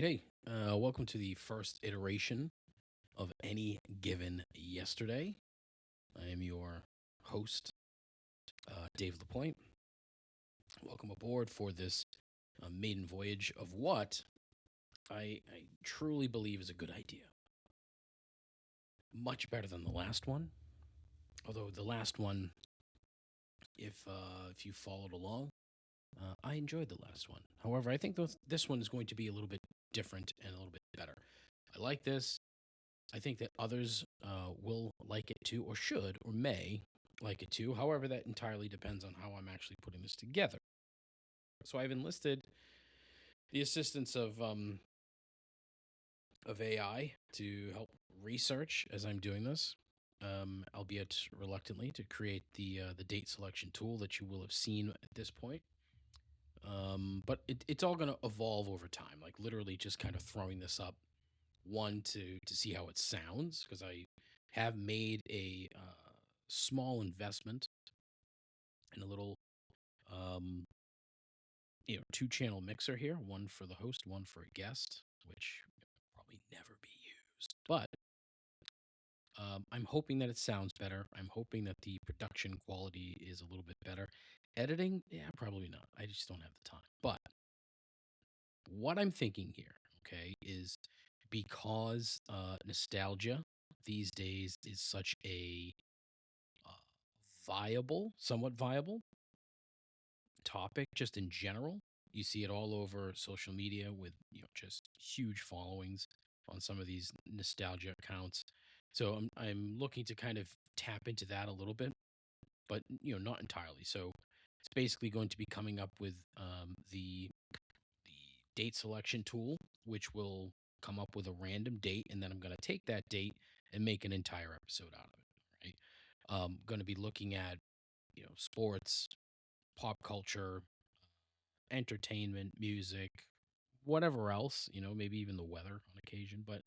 Hey, welcome to the first iteration of Any Given Yesterday. I am your host, Dave Lapointe. Welcome aboard for this maiden voyage of what I truly believe is a good idea. Much better than the last one, although the last one, if you followed along, I enjoyed the last one. However, I think this one is going to be a little bit different and a little bit better. I like this. I think that others will like it too, or should, or may like it too. However, that entirely depends on how I'm actually putting this together. So I've enlisted the assistance of AI to help research as I'm doing this, albeit reluctantly, to create the date selection tool that you will have seen at this point. But it's all going to evolve over time, like literally just kind of throwing this up one to see how it sounds because I have made a small investment in a little um, two channel mixer here, one for the host, one for a guest, which will probably never be used. But I'm hoping that it sounds better. I'm hoping that the production quality is a little bit better. Editing, yeah, probably not. I just don't have the time. But what I'm thinking here, okay, is because nostalgia these days is such a uh, somewhat viable topic just in general. You see it all over social media with just huge followings on some of these nostalgia accounts. So I'm looking to kind of tap into that a little bit, but not entirely. So it's basically going to be coming up with the date selection tool, which will come up with a random date, and then I'm going to take that date and make an entire episode out of it. Right? Going to be looking at sports, pop culture, entertainment, music, whatever else. Maybe even the weather on occasion. But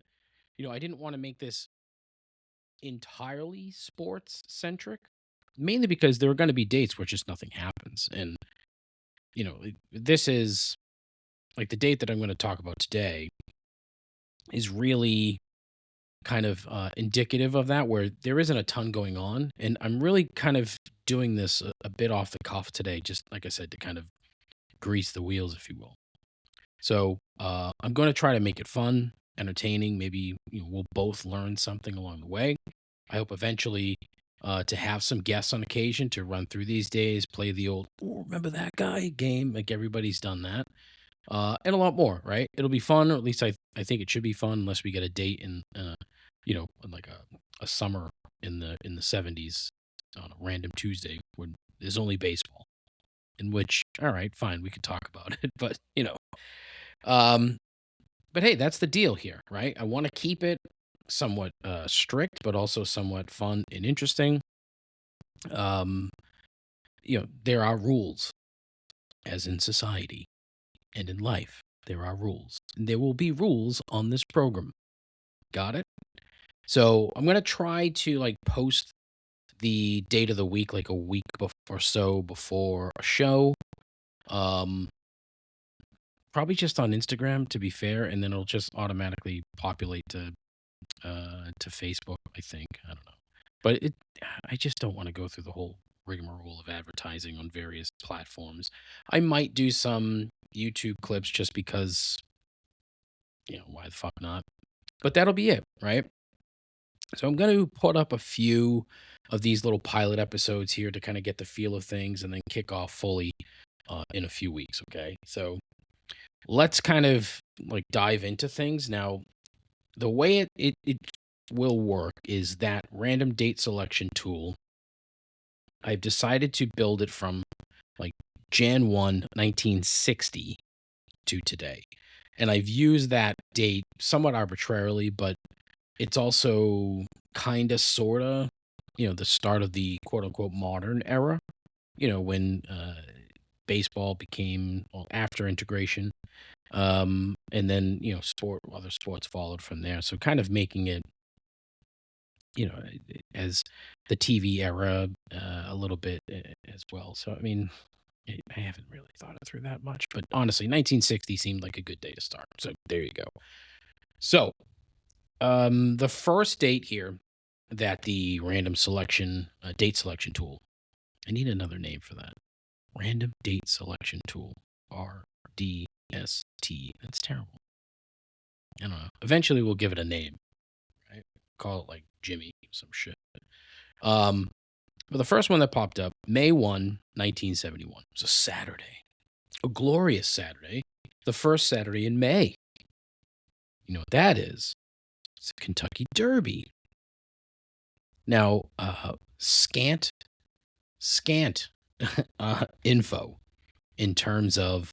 I didn't want to make this entirely sports centric, mainly because there are going to be dates where just nothing happens, and this is like the date that I'm going to talk about today is really kind of indicative of that, where there isn't a ton going on. And I'm really kind of doing this a bit off the cuff today, just like I said, to kind of grease the wheels, if you will. So I'm going to try to make it fun, entertaining. Maybe we'll both learn something along the way. I hope eventually to have some guests on occasion to run through these days, play the old "Oh, remember that guy" game, like everybody's done that, and a lot more. Right? It'll be fun, or at least I think it should be fun, unless we get a date in like a summer in the '70s on a random Tuesday when there's only baseball. In which, all right, fine, we could talk about it, but um, but hey, that's the deal here, right? I want to keep it somewhat strict, but also somewhat fun and interesting. Um, there are rules, as in society and in life. There are rules. And there will be rules on this program. Got it? So I'm gonna try to like post the date of the week like a week or so before a show. Um, Probably just on Instagram to be fair, and then it'll just automatically populate to Facebook, I think. I don't know. But I just don't want to go through the whole rigmarole of advertising on various platforms. I might do some YouTube clips just because, why the fuck not? But that'll be it, right? So I'm going to put up a few of these little pilot episodes here to kind of get the feel of things and then kick off fully in a few weeks, okay? So let's kind of like dive into things. Now, the way it will work is that random date selection tool. I've decided to build it from like Jan 1960 to today. And I've used that date somewhat arbitrarily, but it's also kind of, sort of, the start of the quote unquote modern era, when baseball became, well, after integration. And then, other sports followed from there. So kind of making it, as the TV era a little bit as well. So, I mean, I haven't really thought it through that much, but honestly, 1960 seemed like a good day to start. So there you go. So, the first date here that the random selection date selection tool. I need another name for that. Random date selection tool. RDST. That's terrible. I don't know. Eventually, we'll give it a name. Right? Call it like Jimmy, some shit. Um, but the first one that popped up, May 1, 1971. It was a Saturday. A glorious Saturday. The first Saturday in May. You know what that is? It's the Kentucky Derby. Now, scant info in terms of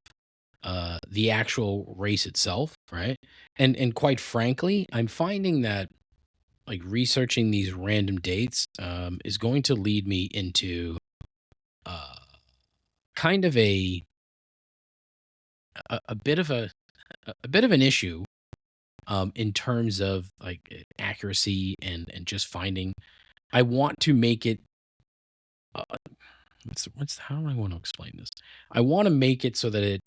the actual race itself, right? And quite frankly, I'm finding that like researching these random dates is going to lead me into uh, kind of a bit of a bit of an issue in terms of like accuracy and just finding. I want to make it. Uh, what's how do I want to explain this? I want to make it so that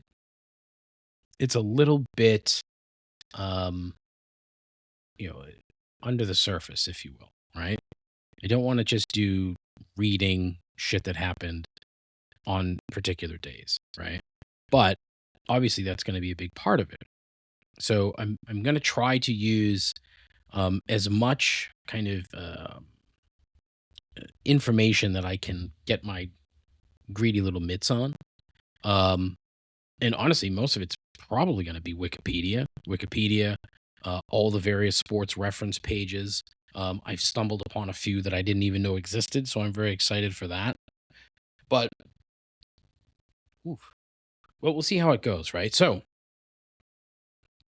it's a little bit um you know under the surface, if you will, right? I don't want to just do reading shit that happened on particular days, right? But obviously that's going to be a big part of it. So I'm going to try to use as much kind of information that I can get my greedy little mitts on. Um, and honestly, most of it's probably going to be Wikipedia, all the various sports reference pages. I've stumbled upon a few that I didn't even know existed, so I'm very excited for that. But oof, well, we'll see how it goes, right? So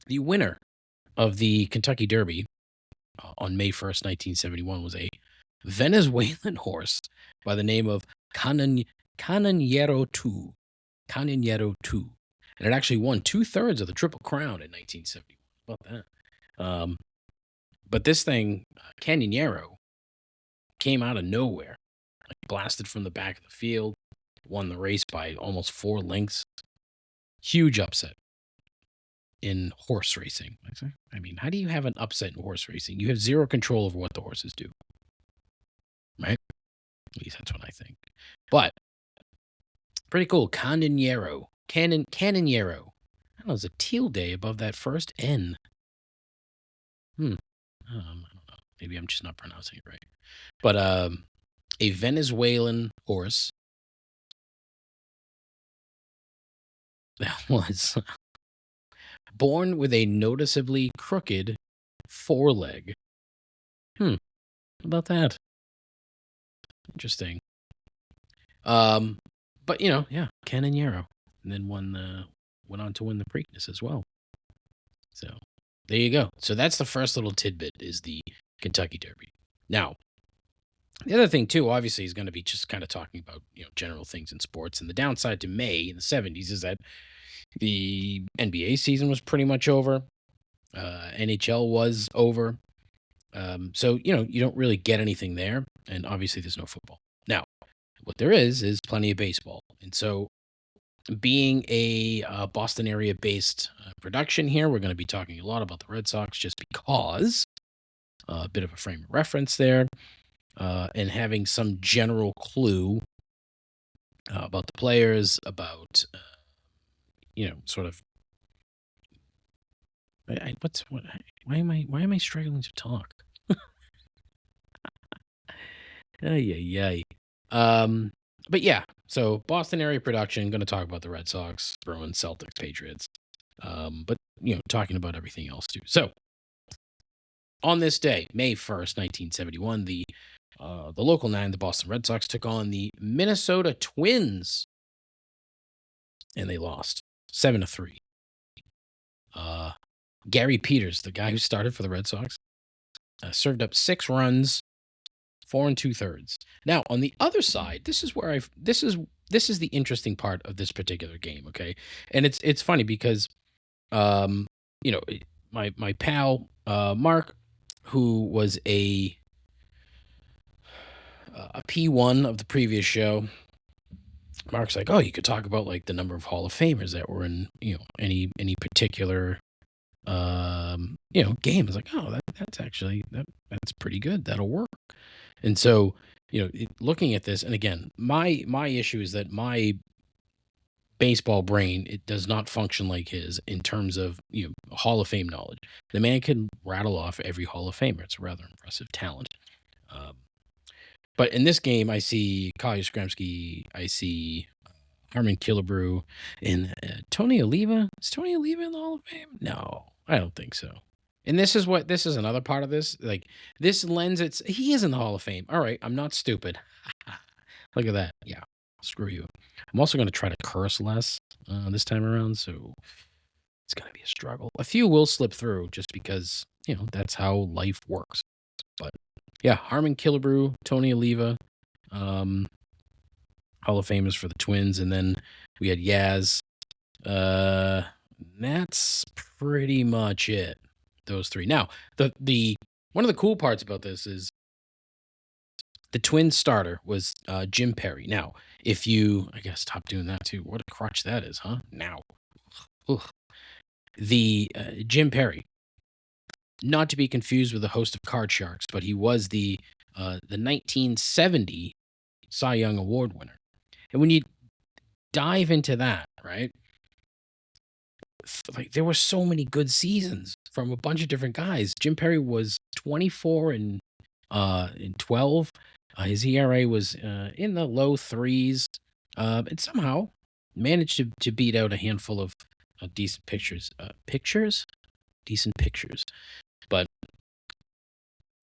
the winner of the Kentucky Derby on May 1st, 1971, was a Venezuelan horse by the name of Canonero 2. Canonero 2. And it actually won 2/3 of the Triple Crown in 1971. About that. But this thing, Canonero, came out of nowhere, like blasted from the back of the field, won the race by almost 4 lengths. Huge upset in horse racing. I mean, how do you have an upset in horse racing? You have zero control over what the horses do, right? At least that's what I think. But pretty cool. Canonero. Canonero. I don't know, there's a teal day above that first N. I don't know. Maybe I'm just not pronouncing it right. But a Venezuelan horse that was born with a noticeably crooked foreleg. How about that? Interesting. But yeah, Canonero, and then went on to win the Preakness as well. So there you go. So that's the first little tidbit is the Kentucky Derby. Now, the other thing too, obviously, is going to be just kind of talking about general things in sports. And the downside to May in the '70s is that the NBA season was pretty much over. NHL was over. So you don't really get anything there, and obviously there's no football. Now, what there is plenty of baseball, and so being a Boston area based production here, we're going to be talking a lot about the Red Sox just because a bit of a frame of reference there, and having some general clue about the players, about sort of. Why am I struggling to talk? Ay. But yeah, so Boston area production, going to talk about the Red Sox, Bruins, Celtics, Patriots. But talking about everything else too. So on this day, May 1st, 1971, the local 9, the Boston Red Sox, took on the Minnesota Twins, and they lost 7-3. Gary Peters, the guy who started for the Red Sox, served up 6 runs, 4 2/3. Now, on the other side, this is the interesting part of this particular game, okay? And it's funny because my pal Mark, who was a P1 of the previous show, Mark's like, oh, you could talk about like the number of Hall of Famers that were in, any particular game. I was like, oh, that's actually that's pretty good. That'll work. And so, looking at this, and again, my issue is that my baseball brain, it does not function like his in terms of Hall of Fame knowledge. The man can rattle off every Hall of Famer. It's a rather impressive talent. Um, but in this game, I see Kyle Yastrzemski, I see Harmon Killebrew, and Tony Oliva. Is Tony Oliva in the Hall of Fame? No, I don't think so. And this is another part of this. Like, this lends its. He is in the Hall of Fame. All right, I'm not stupid. Look at that. Yeah, screw you. I'm also going to try to curse less this time around, so it's going to be a struggle. A few will slip through just because that's how life works. But yeah, Harmon Killebrew, Tony Oliva, Hall of Famers for the Twins, and then we had Yaz. That's pretty much it. Those three. Now, the one of the cool parts about this is the Twins starter was Jim Perry. Now, if you, I guess, stop doing that too. What a crutch that is, huh? Now, ugh. The Jim Perry, not to be confused with the host of Card Sharks, but he was the 1970 Cy Young Award winner. And when you dive into that, right? Like, there were so many good seasons from a bunch of different guys. Jim Perry was 24 and 12. His ERA was in the low threes, and somehow managed to beat out a handful of decent decent pitchers. But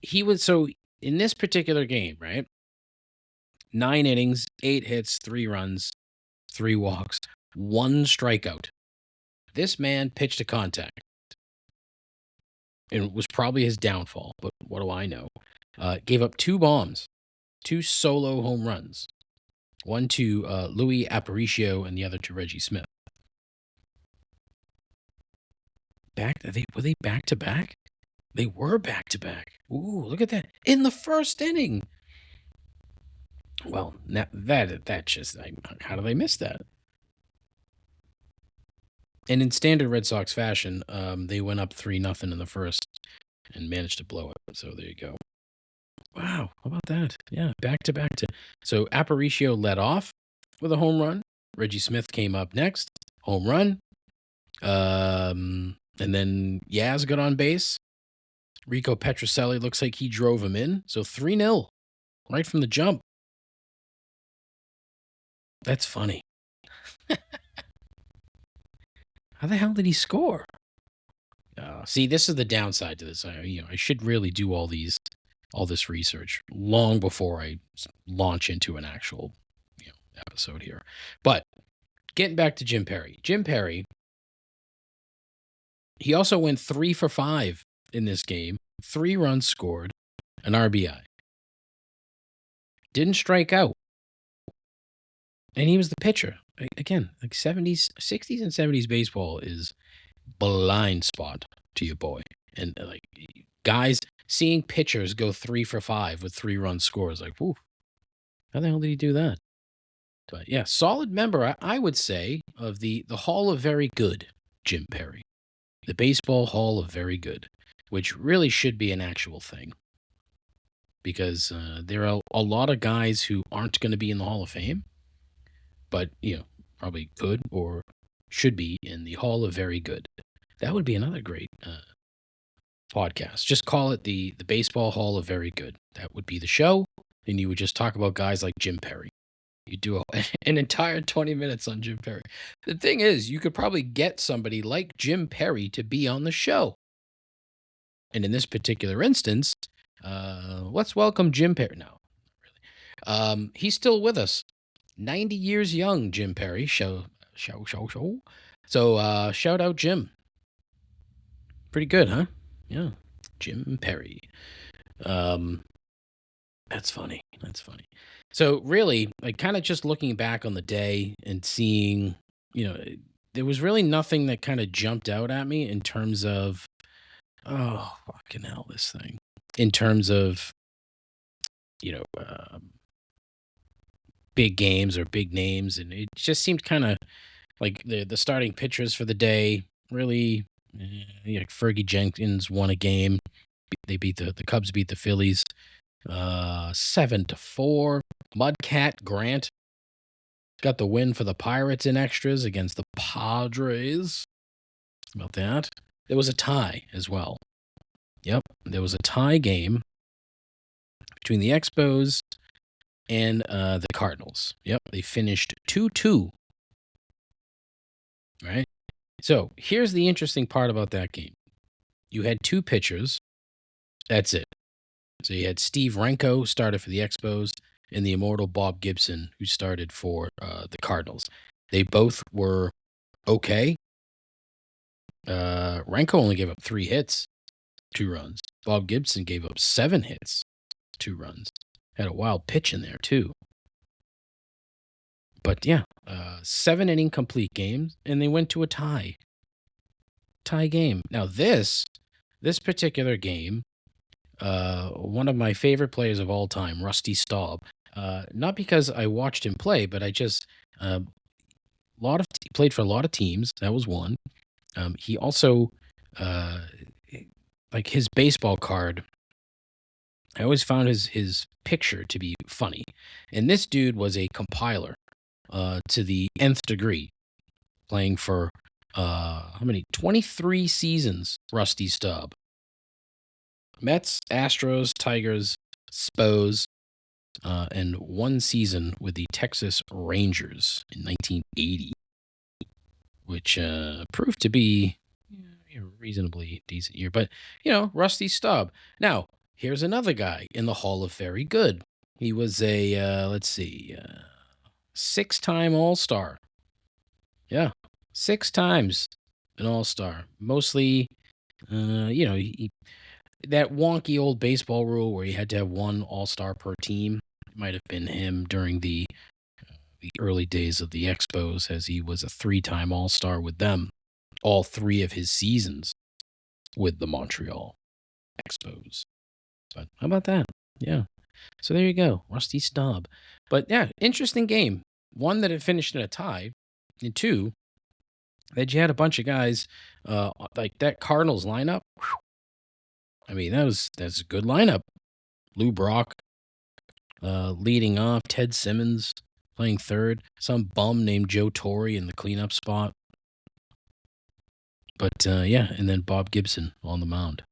he was so in this particular game, right? 9 innings, 8 hits, 3 runs, 3 walks, 1 strikeout. This man pitched to contact, and it was probably his downfall, but what do I know? Gave up 2 bombs, 2 solo home runs, one to Louis Aparicio and the other to Reggie Smith. Were they back to back? They were back to back. Ooh, look at that in the first inning. Well, that just how do they miss that? And in standard Red Sox fashion, they went up 3-0 in the first and managed to blow it. So there you go. Wow, how about that? Yeah, back to back to. So Aparicio led off with a home run. Reggie Smith came up next, home run. And then Yaz got on base. Rico Petrocelli looks like he drove him in. So 3-0 right from the jump. That's funny. How the hell did he score? See, this is the downside to this. I should really do all this research long before I launch into an actual episode here. But getting back to Jim Perry. Jim Perry, he also went 3 for 5 in this game. 3 runs scored, an RBI. Didn't strike out. And he was the pitcher. Again, like 70s, 60s and 70s baseball is blind spot to your boy. And like guys seeing pitchers go 3 for 5 with 3 run scores, like, whoo, how the hell did he do that? But yeah, solid member, I would say, of the Hall of Very Good, Jim Perry. The Baseball Hall of Very Good, which really should be an actual thing. Because there are a lot of guys who aren't going to be in the Hall of Fame, but, probably could or should be in the Hall of Very Good. That would be another great podcast. Just call it the Baseball Hall of Very Good. That would be the show, and you would just talk about guys like Jim Perry. You do an entire 20 minutes on Jim Perry. The thing is, you could probably get somebody like Jim Perry to be on the show. And in this particular instance, let's welcome Jim Perry. No, really. He's still with us. 90 years young, Jim Perry. Show. So shout out Jim. Pretty good, huh? Yeah. Jim Perry. That's funny. So really, like, kind of just looking back on the day and seeing, there was really nothing that kind of jumped out at me in terms of, oh, fucking hell, this thing. In terms of, big games or big names, and it just seemed kind of like the starting pitchers for the day really. Like Fergie Jenkins won a game. They beat the Cubs beat the Phillies 7-4. Mudcat Grant got the win for the Pirates in extras against the Padres. How about that? There was a tie as well. Yep, there was a tie game between the Expos and the Cardinals. Yep, they finished 2-2. Right? So here's the interesting part about that game. You had two pitchers. That's it. So you had Steve Renko started for the Expos and the immortal Bob Gibson who started for the Cardinals. They both were okay. Renko only gave up 3 hits, 2 runs. Bob Gibson gave up 7 hits, 2 runs. Had a wild pitch in there too. But yeah, 7-inning complete games, and they went to a tie game. Now this particular game, one of my favorite players of all time, Rusty Staub. Not because I watched him play, but I just played for a lot of teams. That was one. He also like his baseball card. I always found his picture to be funny, and this dude was a compiler to the nth degree, playing for how many 23 seasons. Rusty Staub. Mets, Astros, Tigers, Spos, and 1 season with the Texas Rangers in 1980, which proved to be a reasonably decent year. But, Rusty Staub. Now, here's another guy in the Hall of Very Good. He was a, 6-time All-Star. Yeah, 6 times an All-Star. Mostly, that wonky old baseball rule where you had to have 1 All-Star per team. It might have been him during the early days of the Expos, as he was a 3-time All-Star with them, all 3 of his seasons with the Montreal Expos. But how about that? Yeah. So there you go, Rusty Staub. But yeah, interesting game. 1, that it finished in a tie, and 2, that you had a bunch of guys like that Cardinals lineup. Whew, I mean, that's a good lineup. Lou Brock leading off, Ted Simmons playing third, some bum named Joe Torre in the cleanup spot. But yeah, and then Bob Gibson on the mound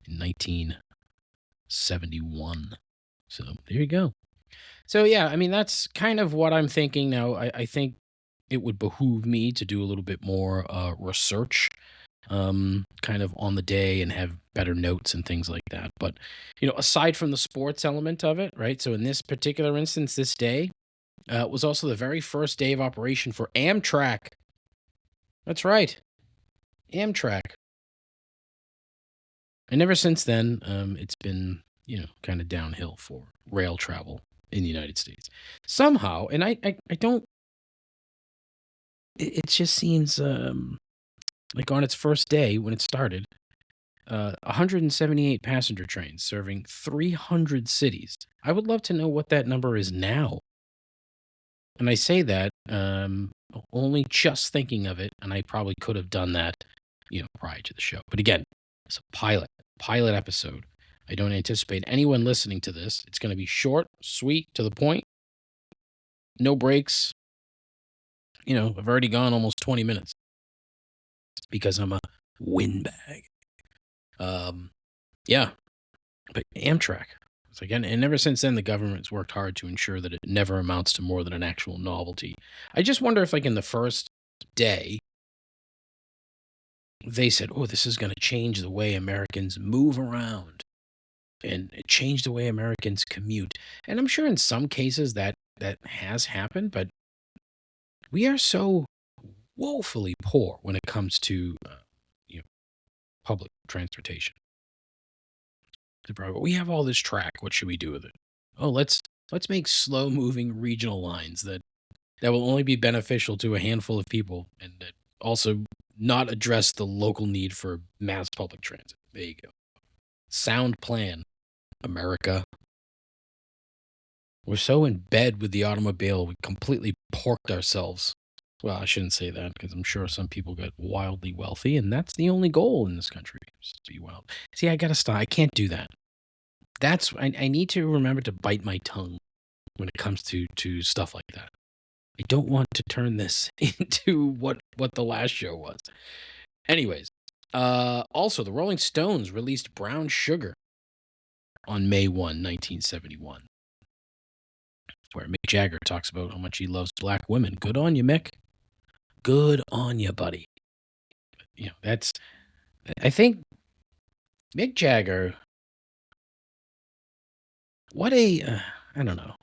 in 1971. So there you go. So yeah, I mean, that's kind of what I'm thinking now. I think it would behoove me to do a little bit more research kind of on the day and have better notes and things like that. But, aside from the sports element of it, right? So in this particular instance, this day was also the very first day of operation for Amtrak. That's right. Amtrak. And ever since then, it's been, kind of downhill for rail travel in the United States. Somehow, and I don't, it just seems like on its first day when it started, 178 passenger trains serving 300 cities. I would love to know what that number is now. And I say that only just thinking of it, and I probably could have done that, prior to the show. But again, it's a pilot episode. I don't anticipate anyone listening to this. It's going to be short, sweet, to the point, no breaks. I've already gone almost 20 minutes because I'm a windbag. Yeah, but Amtrak. It's again, and ever since then, the government's worked hard to ensure that it never amounts to more than an actual novelty. I just wonder if, like, in the first day, they said, "Oh, this is going to change the way Americans move around and change the way Americans commute." And I'm sure in some cases that has happened, but we are so woefully poor when it comes to public transportation. We have all this track. What should we do with it? Oh, let's make slow moving regional lines that will only be beneficial to a handful of people and that also not address the local need for mass public transit. There you go. Sound plan, America. We're so in bed with the automobile, we completely porked ourselves. Well, I shouldn't say that because I'm sure some people get wildly wealthy, and that's the only goal in this country is to be wild. See, I gotta stop. I can't do that. I need to remember to bite my tongue when it comes to stuff like that. I don't want to turn this into what the last show was. Anyways, also the Rolling Stones released Brown Sugar on May 1, 1971, where Mick Jagger talks about how much he loves black women. Good on you, Mick. Good on you, buddy. You know, that's I think Mick Jagger, what a I don't know.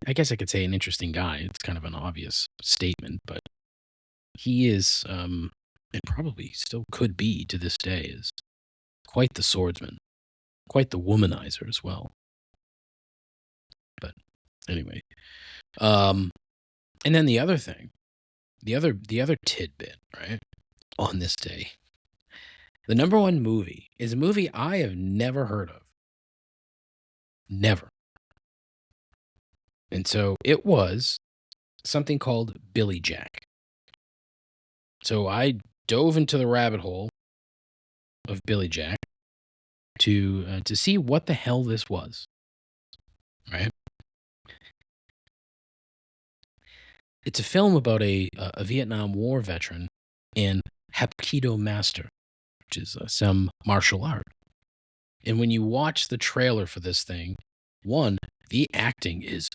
I guess I could say an interesting guy. It's kind of an obvious statement, but he is and probably still could be to this day is quite the swordsman, quite the womanizer as well. But anyway, um and then the other thing, the other tidbit, right? On this day, the number one movie is a movie I have never heard of. Never. And so it was something called Billy Jack. So I dove into the rabbit hole of Billy Jack to see what the hell this was, right? It's a film about a Vietnam War veteran and Hapkido master, which is some martial art. And when you watch the trailer for this thing, one, the acting is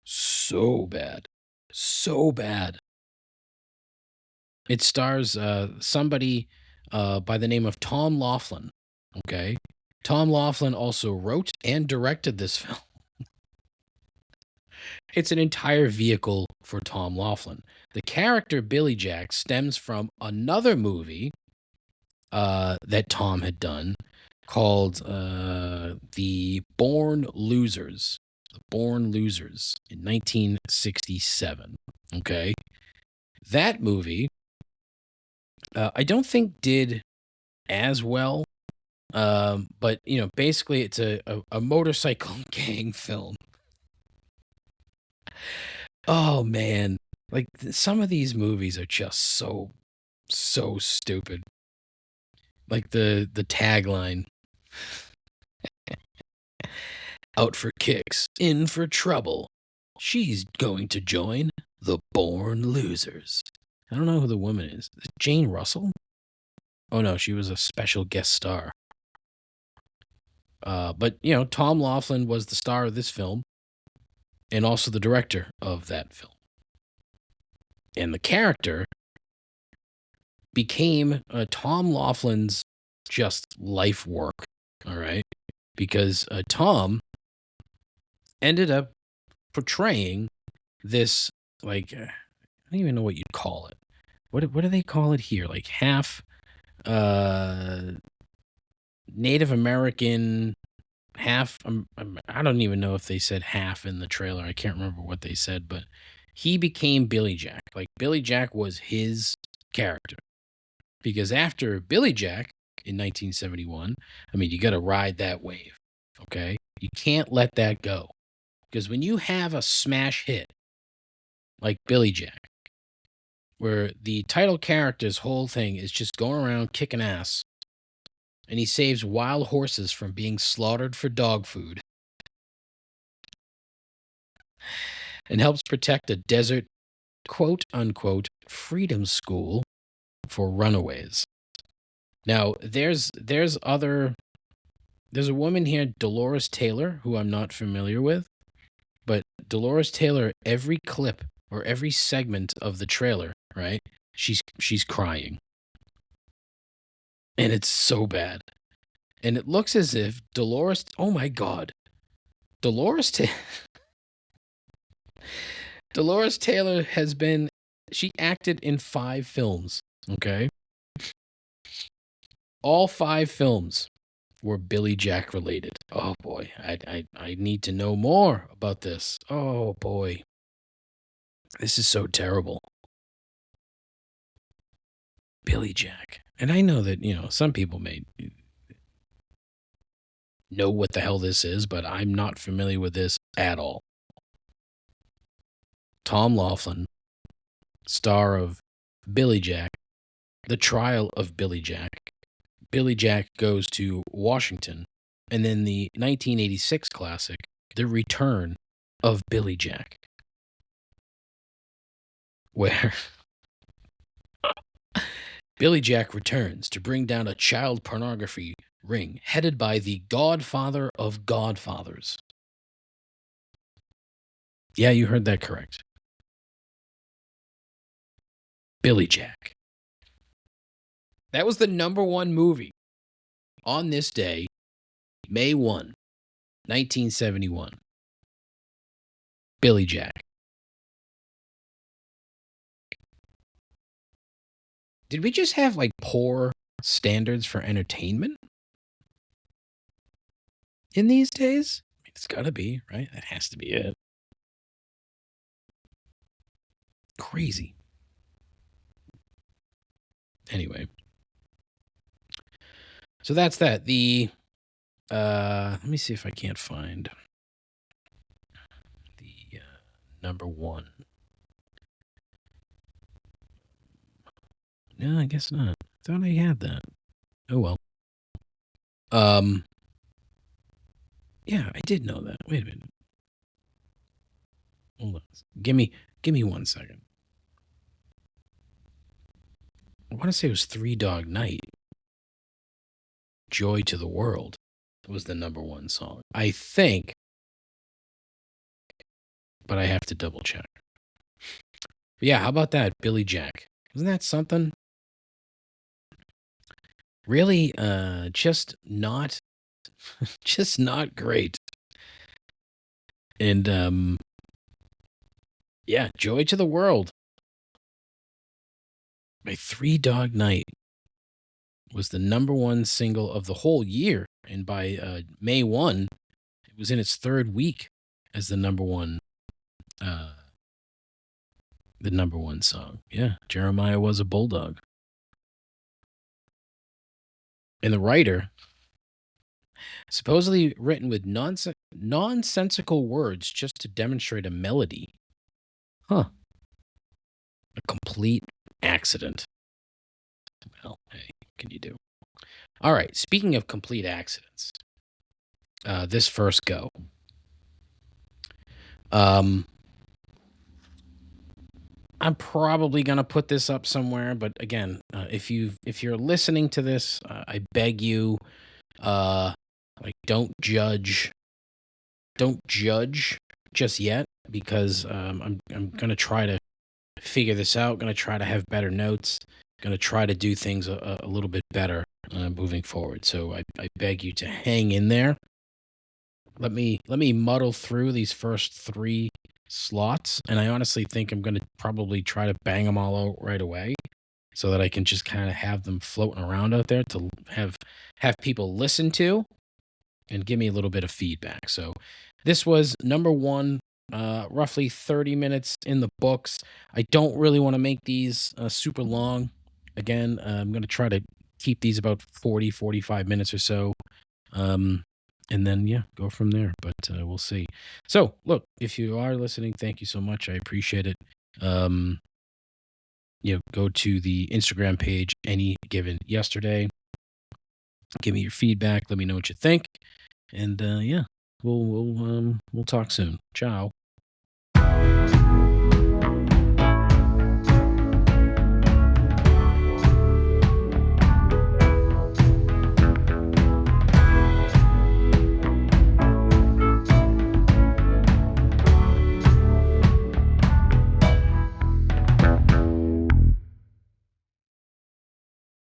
so bad, so bad. It stars somebody by the name of Tom Laughlin. Okay, Tom Laughlin also wrote and directed this film. It's an entire vehicle for Tom Laughlin. The character Billy Jack stems from another movie that Tom had done called The Born Losers. The Born Losers in 1967. Okay. That movie, I don't think did as well. But, you know, basically it's a motorcycle gang film. Oh, man. Like, some of these movies are just so stupid. Like the tagline, out for kicks, in for trouble. She's going to join the Born Losers. I don't know who the woman is. Is it Jane Russell? Oh no, she was a special guest star. But you know, Tom Laughlin was the star of this film, and also the director of that film. And the character became Tom Laughlin's just life work. All right, because Tom ended up portraying this like I don't even know what you'd call it. What do they call it here? Like half uh Native American, half I don't even know if they said half in the trailer. I can't remember what they said, but he became Billy Jack. Like Billy Jack was his character. Because after Billy Jack in 1971, I mean, you got to ride that wave, okay? You can't let that go. Because when you have a smash hit like Billy Jack, where the title character's whole thing is just going around kicking ass, and he saves wild horses from being slaughtered for dog food, and helps protect a desert quote unquote freedom school for runaways. Now, there's a woman here, Dolores Taylor, who I'm not familiar with, but Dolores Taylor, every clip or every segment of the trailer, right? She's crying. And it's so bad. And it looks as if Dolores, oh my God. Dolores Dolores Taylor she acted in 5 films, okay? All 5 films were Billy Jack related. Oh boy, I need to know more about this. Oh boy. This is so terrible. Billy Jack. And I know that, you know, some people may know what the hell this is, but I'm not familiar with this at all. Tom Laughlin, star of Billy Jack, The Trial of Billy Jack. Billy Jack Goes to Washington, and then the 1986 classic, The Return of Billy Jack, where Billy Jack returns to bring down a child pornography ring headed by the godfather of godfathers. Yeah, you heard that correct. Billy Jack. That was the #1 movie on this day, May 1, 1971. Billy Jack. Did we just have like poor standards for entertainment in these days? It's gotta be, right? That has to be it. Crazy. Anyway. So that's that. The let me see if I can't find the #1. No, I guess not. Thought I had that. Oh well. Yeah, I did know that. Wait a minute. Hold on. Give me 1 second. I want to say it was Three Dog Night. Joy to the World was the #1 song. I think, but I have to double check. But yeah, how about that, Billy Jack? Isn't that something? Really, just not great. And yeah, Joy to the World by Three Dog Night was the #1 single of the whole year, and by May 1, it was in its 3rd week as the #1 song. Yeah, Jeremiah Was a Bulldog. And the writer, supposedly written with nonsensical words just to demonstrate a melody. Huh. A complete accident. Well, hey, what can you do? All right, speaking of complete accidents, this first go. I'm probably gonna put this up somewhere, but again, if you're listening to this, I beg you, like don't judge just yet, because I'm gonna try to figure this out. Gonna try to have better notes. Gonna try to do things a little bit better moving forward. So I beg you to hang in there. Let me muddle through these first 3 slots, and I honestly think I'm gonna probably try to bang them all out right away, so that I can just kind of have them floating around out there to have people listen to and give me a little bit of feedback. So this was #1, roughly 30 minutes in the books. I don't really want to make these super long. Again, I'm going to try to keep these about 40-45 minutes or so. And then, yeah, go from there. But we'll see. So, look, if you are listening, thank you so much. I appreciate it. Go to the Instagram page, Any Given Yesterday. Give me your feedback. Let me know what you think. And yeah, we'll talk soon. Ciao.